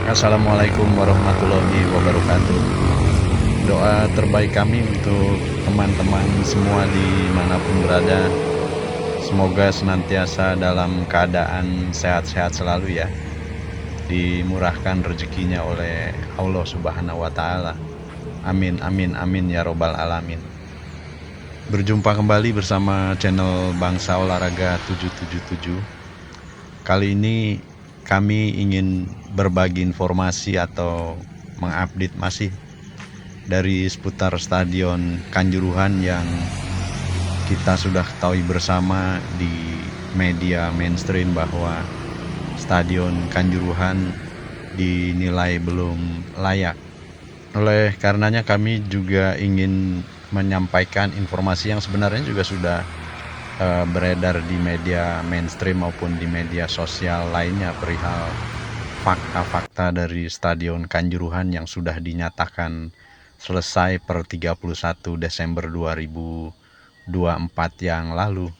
Assalamualaikum warahmatullahi wabarakatuh. Doa terbaik kami untuk teman-teman semua dimanapun berada. Semoga senantiasa dalam keadaan sehat-sehat selalu ya. Dimurahkan rezekinya oleh Allah Subhanahu wa Ta'ala. Amin, amin, amin ya Robbal 'Alamin. Berjumpa kembali bersama channel Bangsa Olahraga 777. Kali ini kami ingin berbagi informasi atau mengupdate masih dari seputar Stadion Kanjuruhan yang kita sudah ketahui bersama di media mainstream bahwa Stadion Kanjuruhan dinilai belum layak. Oleh karenanya kami juga ingin menyampaikan informasi yang sebenarnya juga sudah beredar di media mainstream maupun di media sosial lainnya perihal fakta-fakta dari Stadion Kanjuruhan yang sudah dinyatakan selesai per 31 Desember 2024 yang lalu.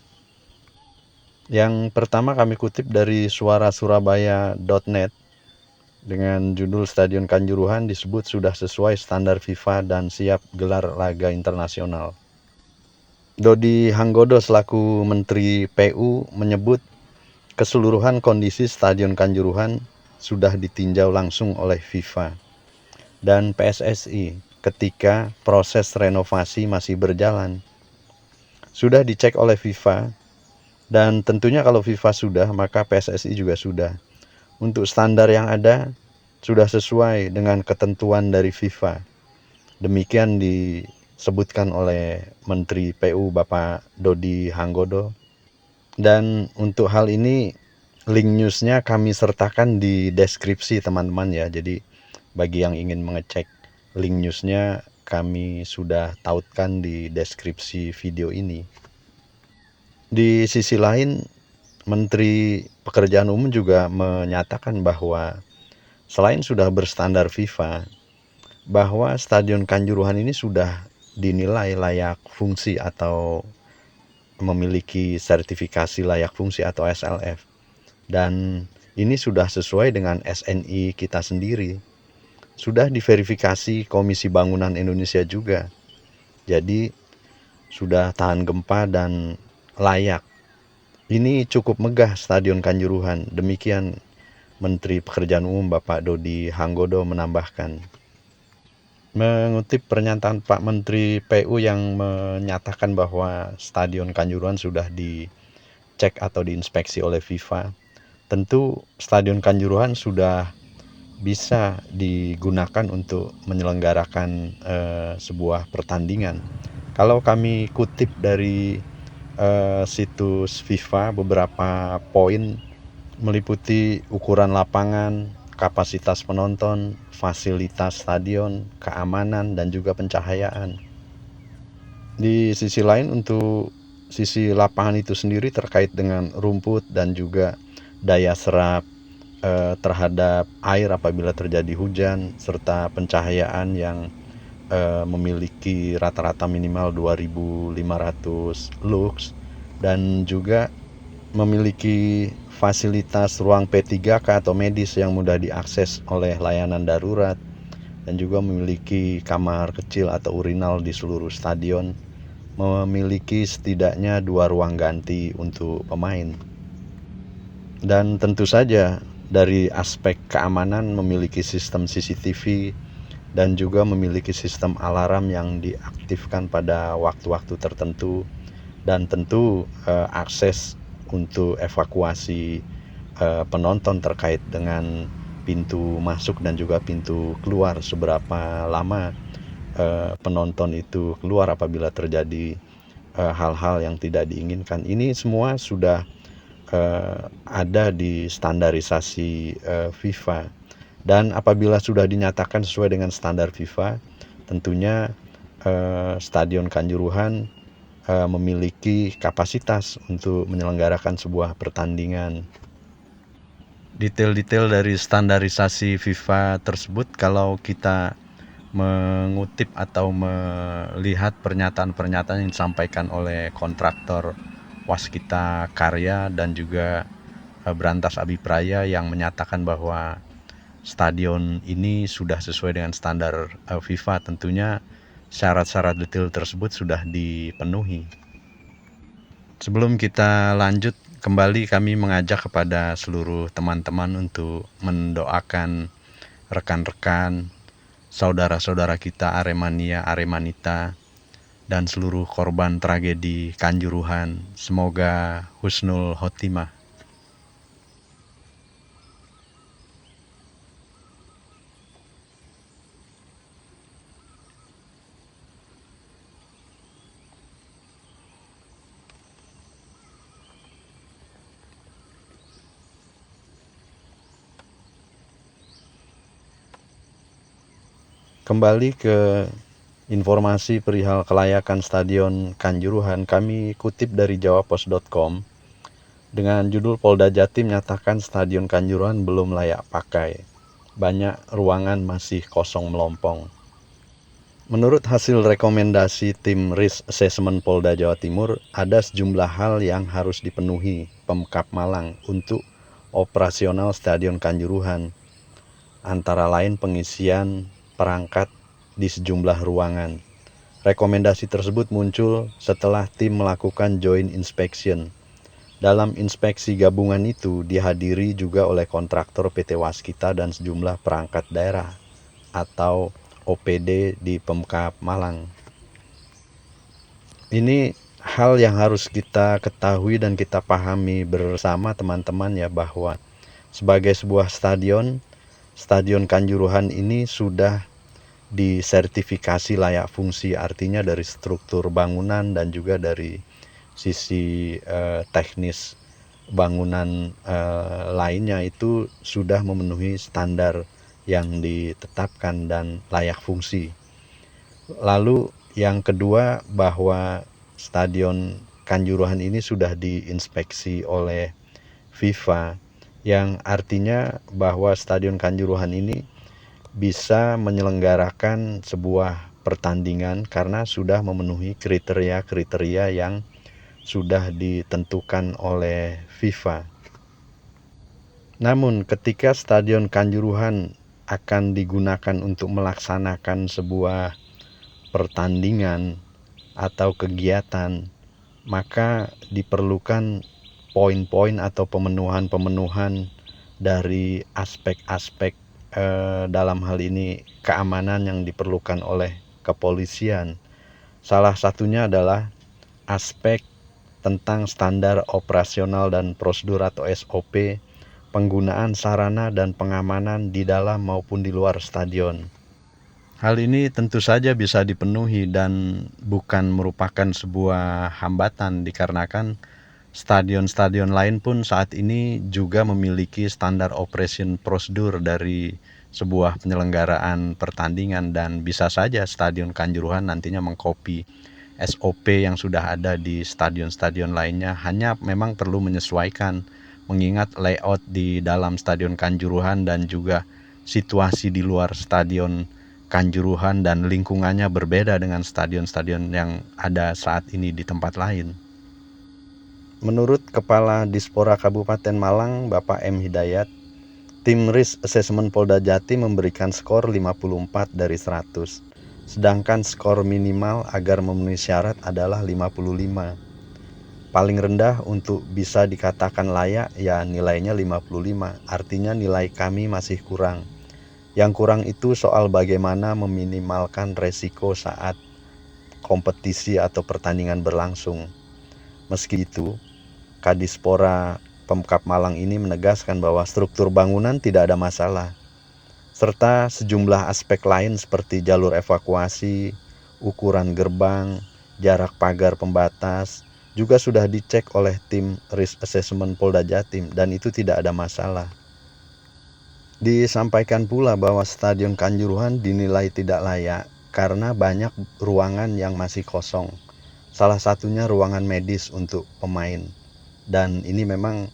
Yang pertama kami kutip dari suarasurabaya.net dengan judul Stadion Kanjuruhan disebut sudah sesuai standar FIFA dan siap gelar laga internasional. Dodi Hanggodo selaku Menteri PU menyebut keseluruhan kondisi Stadion Kanjuruhan sudah ditinjau langsung oleh FIFA dan PSSI ketika proses renovasi masih berjalan. Sudah dicek oleh FIFA dan tentunya kalau FIFA sudah maka PSSI juga sudah. Untuk standar yang ada sudah sesuai dengan ketentuan dari FIFA. Demikian disebutkan oleh Menteri PU Bapak Dodi Hanggodo. Dan untuk hal ini link newsnya kami sertakan di deskripsi teman-teman ya. Jadi bagi yang ingin mengecek link newsnya kami sudah tautkan di deskripsi video ini. Di sisi lain Menteri Pekerjaan Umum juga menyatakan bahwa selain sudah berstandar FIFA, bahwa Stadion Kanjuruhan ini sudah dinilai layak fungsi atau memiliki sertifikasi layak fungsi atau SLF. Dan ini sudah sesuai dengan SNI kita sendiri. Sudah diverifikasi Komisi Bangunan Indonesia juga. Jadi sudah tahan gempa dan layak. Ini cukup megah Stadion Kanjuruhan. Demikian Menteri Pekerjaan Umum Bapak Dodi Hanggodo menambahkan. Mengutip pernyataan Pak Menteri PU yang menyatakan bahwa Stadion Kanjuruhan sudah dicek atau diinspeksi oleh FIFA, tentu Stadion Kanjuruhan sudah bisa digunakan untuk menyelenggarakan sebuah pertandingan. Kalau kami kutip dari situs FIFA, beberapa poin meliputi ukuran lapangan, kapasitas penonton, fasilitas stadion, keamanan, dan juga pencahayaan. Di sisi lain untuk sisi lapangan itu sendiri terkait dengan rumput dan juga daya serap terhadap air apabila terjadi hujan, serta pencahayaan yang memiliki rata-rata minimal 2500 lux dan juga memiliki fasilitas ruang P3K atau medis yang mudah diakses oleh layanan darurat dan juga memiliki kamar kecil atau urinal di seluruh stadion, memiliki setidaknya 2 ruang ganti untuk pemain. Dan tentu saja dari aspek keamanan memiliki sistem CCTV dan juga memiliki sistem alarm yang diaktifkan pada waktu-waktu tertentu, dan tentu akses untuk evakuasi penonton terkait dengan pintu masuk dan juga pintu keluar, seberapa lama penonton itu keluar apabila terjadi hal-hal yang tidak diinginkan. Ini semua sudah ada di standarisasi FIFA, dan apabila sudah dinyatakan sesuai dengan standar FIFA, tentunya Stadion Kanjuruhan memiliki kapasitas untuk menyelenggarakan sebuah pertandingan. Detail-detail dari standarisasi FIFA tersebut kalau kita mengutip atau melihat pernyataan-pernyataan yang disampaikan oleh kontraktor Waskita Karya dan juga Berantas Abipraya yang menyatakan bahwa stadion ini sudah sesuai dengan standar FIFA. Tentunya syarat-syarat detail tersebut sudah dipenuhi. Sebelum kita lanjut, kembali kami mengajak kepada seluruh teman-teman untuk mendoakan rekan-rekan, saudara-saudara kita Aremania, Aremanita, dan seluruh korban tragedi Kanjuruhan. Semoga husnul khotimah. Kembali ke informasi perihal kelayakan Stadion Kanjuruhan, kami kutip dari jawapos.com dengan judul Polda Jatim menyatakan Stadion Kanjuruhan belum layak pakai. Banyak ruangan masih kosong melompong. Menurut hasil rekomendasi tim Risk Assessment Polda Jawa Timur, ada sejumlah hal yang harus dipenuhi Pemkab Malang untuk operasional Stadion Kanjuruhan, antara lain pengisian perangkat di sejumlah ruangan. Rekomendasi tersebut muncul setelah tim melakukan joint inspection. Dalam inspeksi gabungan itu dihadiri juga oleh kontraktor PT Waskita dan sejumlah perangkat daerah atau OPD di Pemkab Malang. Ini hal yang harus kita ketahui dan kita pahami bersama teman-teman ya, bahwa sebagai sebuah stadion Kanjuruhan ini sudah disertifikasi layak fungsi, artinya dari struktur bangunan dan juga dari sisi teknis bangunan lainnya itu sudah memenuhi standar yang ditetapkan dan layak fungsi. Lalu yang kedua, bahwa Stadion Kanjuruhan ini sudah diinspeksi oleh FIFA, yang artinya bahwa Stadion Kanjuruhan ini bisa menyelenggarakan sebuah pertandingan karena sudah memenuhi kriteria-kriteria yang sudah ditentukan oleh FIFA. Namun ketika Stadion Kanjuruhan akan digunakan untuk melaksanakan sebuah pertandingan atau kegiatan, maka diperlukan poin-poin atau pemenuhan dari aspek-aspek dalam hal ini keamanan yang diperlukan oleh kepolisian. Salah satunya adalah aspek tentang standar operasional dan prosedur atau SOP penggunaan sarana dan pengamanan di dalam maupun di luar stadion. Hal ini tentu saja bisa dipenuhi dan bukan merupakan sebuah hambatan, dikarenakan stadion-stadion lain pun saat ini juga memiliki standar operation prosedur dari sebuah penyelenggaraan pertandingan, dan bisa saja Stadion Kanjuruhan nantinya mengkopi SOP yang sudah ada di stadion-stadion lainnya, hanya memang perlu menyesuaikan mengingat layout di dalam Stadion Kanjuruhan dan juga situasi di luar Stadion Kanjuruhan dan lingkungannya berbeda dengan stadion-stadion yang ada saat ini di tempat lain. Menurut Kepala Dispora Kabupaten Malang, Bapak M. Hidayat, tim Risk Assessment Polda Jatim memberikan skor 54 dari 100, sedangkan skor minimal agar memenuhi syarat adalah 55. Paling rendah untuk bisa dikatakan layak ya nilainya 55, artinya nilai kami masih kurang. Yang kurang itu soal bagaimana meminimalkan resiko saat kompetisi atau pertandingan berlangsung. Meski itu, Kadispora Pemkab Malang ini menegaskan bahwa struktur bangunan tidak ada masalah, serta sejumlah aspek lain seperti jalur evakuasi, ukuran gerbang, jarak pagar pembatas, juga sudah dicek oleh tim Risk Assessment Polda Jatim dan itu tidak ada masalah. Disampaikan pula bahwa Stadion Kanjuruhan dinilai tidak layak karena banyak ruangan yang masih kosong. Salah satunya ruangan medis untuk pemain. Dan ini memang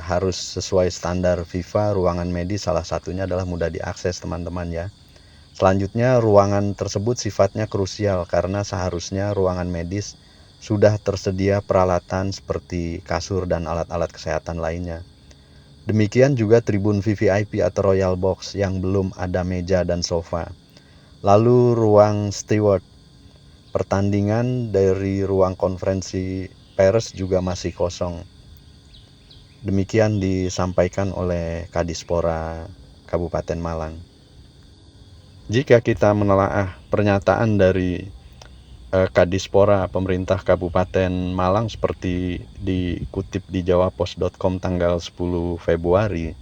harus sesuai standar FIFA. Ruangan medis salah satunya adalah mudah diakses teman-teman ya. Selanjutnya ruangan tersebut sifatnya krusial karena seharusnya ruangan medis sudah tersedia peralatan seperti kasur dan alat-alat kesehatan lainnya. Demikian juga tribun VVIP atau Royal Box yang belum ada meja dan sofa. Lalu ruang steward pertandingan dari ruang konferensi pers juga masih kosong. Demikian disampaikan oleh Kadispora Kabupaten Malang. Jika kita menelaah pernyataan dari Kadispora pemerintah Kabupaten Malang seperti dikutip di jawapos.com tanggal 10 Februari,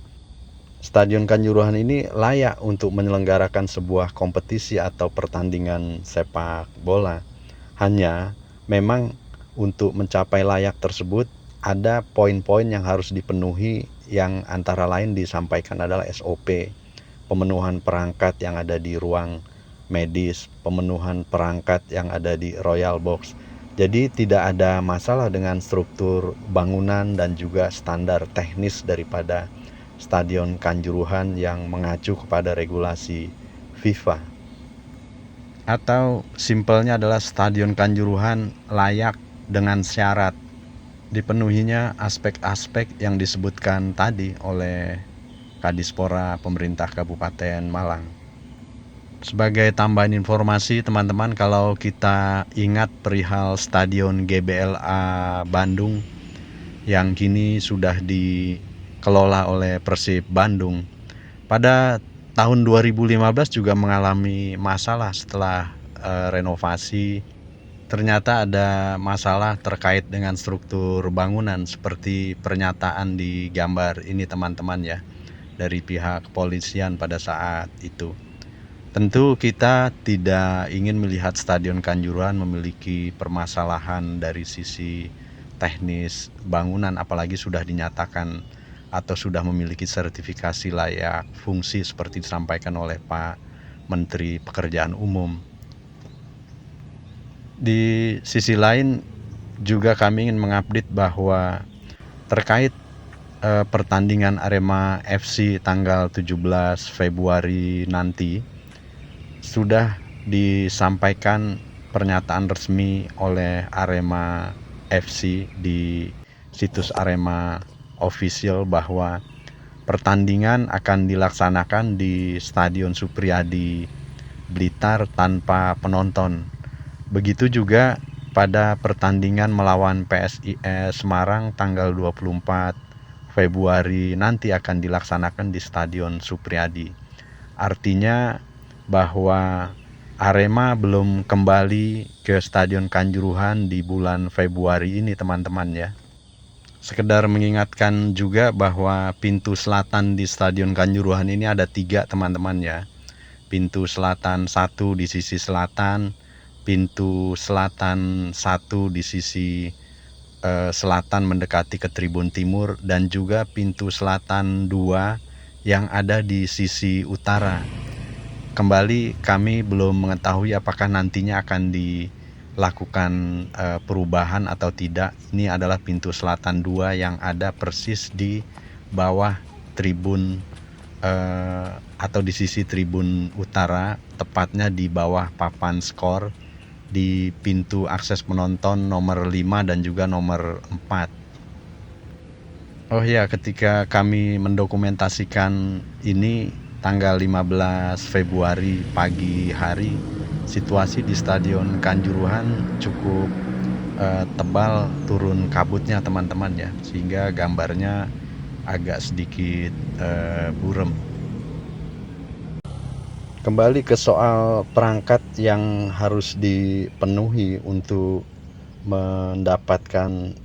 Stadion Kanjuruhan ini layak untuk menyelenggarakan sebuah kompetisi atau pertandingan sepak bola. Hanya memang untuk mencapai layak tersebut ada poin-poin yang harus dipenuhi, yang antara lain disampaikan adalah SOP, pemenuhan perangkat yang ada di ruang medis, pemenuhan perangkat yang ada di Royal Box. Jadi tidak ada masalah dengan struktur bangunan dan juga standar teknis daripada Stadion Kanjuruhan yang mengacu kepada regulasi FIFA. Atau simpelnya adalah Stadion Kanjuruhan layak dengan syarat dipenuhinya aspek-aspek yang disebutkan tadi oleh Kadispora pemerintah Kabupaten Malang. Sebagai tambahan informasi teman-teman, kalau kita ingat perihal Stadion GBLA Bandung yang kini sudah dikelola oleh Persib Bandung, pada tahun 2015 juga mengalami masalah setelah renovasi. Ternyata ada masalah terkait dengan struktur bangunan seperti pernyataan di gambar ini teman-teman ya, dari pihak kepolisian pada saat itu. Tentu kita tidak ingin melihat Stadion Kanjuruhan memiliki permasalahan dari sisi teknis bangunan, apalagi sudah dinyatakan atau sudah memiliki sertifikasi layak fungsi seperti disampaikan oleh Pak Menteri Pekerjaan Umum. Di sisi lain juga kami ingin mengupdate bahwa terkait pertandingan Arema FC tanggal 17 Februari nanti, sudah disampaikan pernyataan resmi oleh Arema FC di situs Arema Official bahwa pertandingan akan dilaksanakan di Stadion Supriyadi Blitar tanpa penonton. Begitu juga pada pertandingan melawan PSIS Semarang tanggal 24 Februari nanti akan dilaksanakan di Stadion Supriyadi. Artinya bahwa Arema belum kembali ke Stadion Kanjuruhan di bulan Februari ini teman-teman ya. Sekedar mengingatkan juga bahwa pintu selatan di Stadion Kanjuruhan ini ada 3 teman-teman ya. Pintu selatan 1 di sisi selatan, pintu selatan 1 di sisi selatan mendekati ke tribun timur, dan juga pintu selatan 2 yang ada di sisi utara. Kembali kami belum mengetahui apakah nantinya akan dilakukan perubahan atau tidak. Ini adalah pintu selatan 2 yang ada persis di bawah tribun atau di sisi tribun utara, tepatnya di bawah papan skor di pintu akses penonton nomor 5 dan juga nomor 4. Oh ya, ketika kami mendokumentasikan ini tanggal 15 Februari pagi hari, situasi di Stadion Kanjuruhan cukup tebal turun kabutnya teman-teman ya, sehingga gambarnya agak sedikit buram. Kembali ke soal perangkat yang harus dipenuhi untuk mendapatkan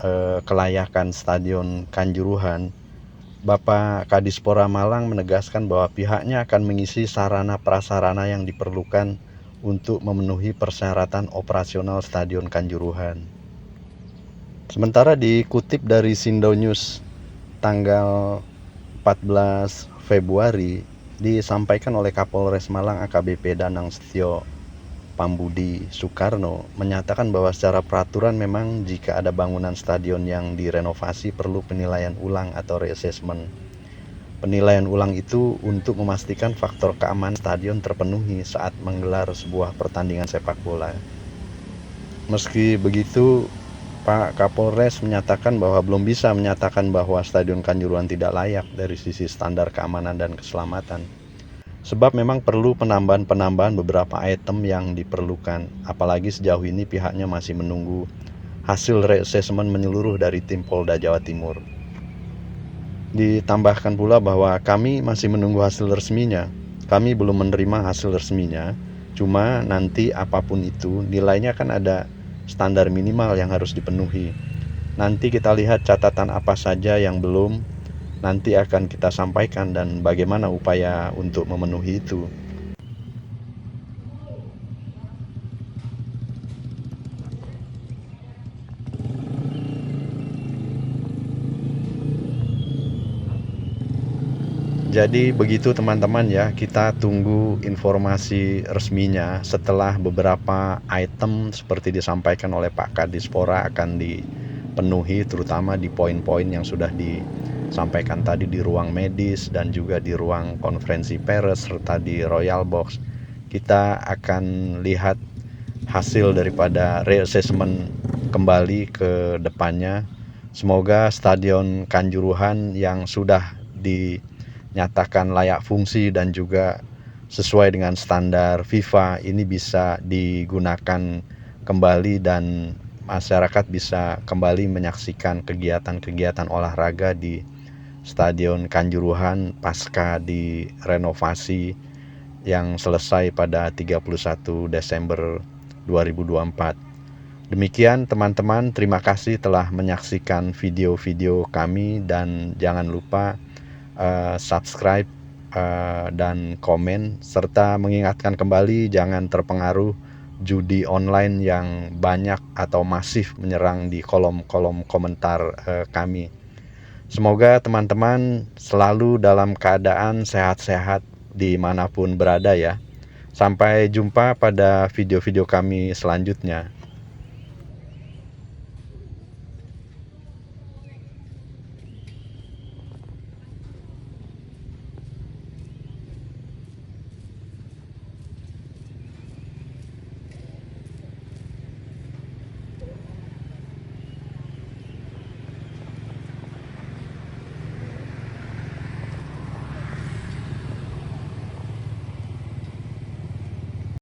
kelayakan Stadion Kanjuruhan, Bapak Kadispora Malang menegaskan bahwa pihaknya akan mengisi sarana prasarana yang diperlukan untuk memenuhi persyaratan operasional Stadion Kanjuruhan. Sementara dikutip dari Sindo News tanggal 14 Februari, disampaikan oleh Kapolres Malang AKBP Danang Setio Pambudi Soekarno menyatakan bahwa secara peraturan memang jika ada bangunan stadion yang direnovasi perlu penilaian ulang atau reassessment. Penilaian ulang itu untuk memastikan faktor keamanan stadion terpenuhi saat menggelar sebuah pertandingan sepak bola. Meski begitu, Pak Kapolres menyatakan bahwa belum bisa menyatakan bahwa Stadion Kanjuruhan tidak layak dari sisi standar keamanan dan keselamatan. Sebab memang perlu penambahan beberapa item yang diperlukan, apalagi sejauh ini pihaknya masih menunggu hasil reassessment menyeluruh dari tim Polda Jawa Timur. Ditambahkan pula bahwa kami masih menunggu hasil resminya. Kami belum menerima hasil resminya, cuma nanti apapun itu nilainya kan ada standar minimal yang harus dipenuhi. Nanti kita lihat catatan apa saja yang belum, nanti akan kita sampaikan dan bagaimana upaya untuk memenuhi itu. Jadi begitu teman-teman ya, kita tunggu informasi resminya setelah beberapa item seperti disampaikan oleh Pak Kadispora akan dipenuhi, terutama di poin-poin yang sudah disampaikan tadi di ruang medis dan juga di ruang konferensi pers serta di Royal Box. Kita akan lihat hasil daripada reassessment kembali ke depannya. Semoga Stadion Kanjuruhan yang sudah dinyatakan layak fungsi dan juga sesuai dengan standar FIFA ini bisa digunakan kembali dan masyarakat bisa kembali menyaksikan kegiatan-kegiatan olahraga di Stadion Kanjuruhan pasca direnovasi yang selesai pada 31 Desember 2024. Demikian teman-teman, terima kasih telah menyaksikan video-video kami dan jangan lupa subscribe dan komen serta mengingatkan kembali jangan terpengaruh judi online yang banyak atau masif menyerang di kolom-kolom komentar kami. Semoga teman-teman selalu dalam keadaan sehat-sehat dimanapun berada ya. Sampai jumpa pada video-video kami selanjutnya.